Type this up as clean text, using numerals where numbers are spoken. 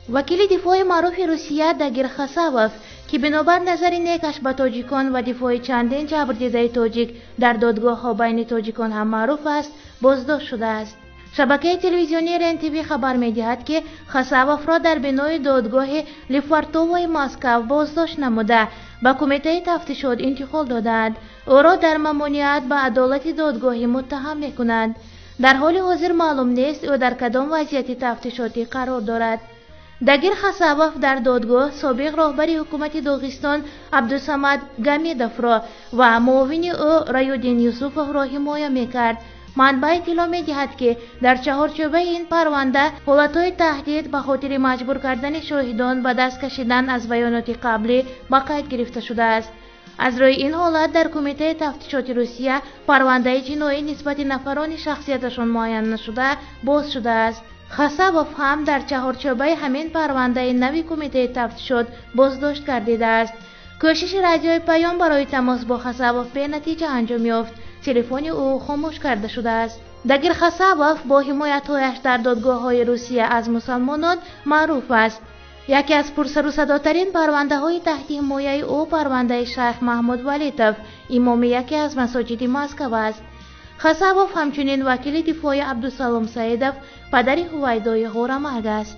وکیل دفاع معروف روسیه داگیر خساوف که بنابر نظر نیکش به تاجیکان و دفاع چندین جبردیده تاجیک در دادگاه ها بین تاجیکان هم معروف است، بازداشت شده است. شبکه تلویزیونی رنتیوی خبر می‌دهد که خساوف را در بنای دادگاه لیفارتووی مسکو بازداشت نموده به کمیته تفتیشات انتقال دادند. او را در ممانعت به عدالت دادگاهی متهم می‌کنند. در حال حاضر معلوم نیست او در کدام وضعیت تفتیشاتی قرار دارد. داگیر خساوف در دادگاه سابق راهبر حکومت داغستان عبدالصمد گامیدوف را و معاون او رایودین یوسفوف را حمایت می‌کرد. منبع اطلاع می‌دهد که در چهارچوبه این پرونده حالتهای تهدید به خاطر مجبور کردن شاهدان به دست کشیدن از بیانات قبلی به قید گرفته شده است. از روی این حالت در کمیته تفتیشات روسیه پرونده جنایی نسبت نفران شخصیتشان معین نشده باز شده است. خساوف هم در چهارچوبه همین پرونده نوی کمیته تفتیشات بازداشت گردیده است. کوشش رادیوی پیام برای تماس با خساوف به نتیجه انجام یافت. تلفن او خاموش کرده شده است. داگیر خساوف با حمایت‌هایش در دادگاه‌های روسیه از مسلمانان معروف است. یکی از پرسر و صداترین پرونده‌های تحت حمایت او پرونده شیخ محمود ولیتوف، امام یکی از مساجد مسکو است. خساوف همچنین وکیل دفاع عبدالسلام سعیدوف، پدر هویدای غورمرگ است.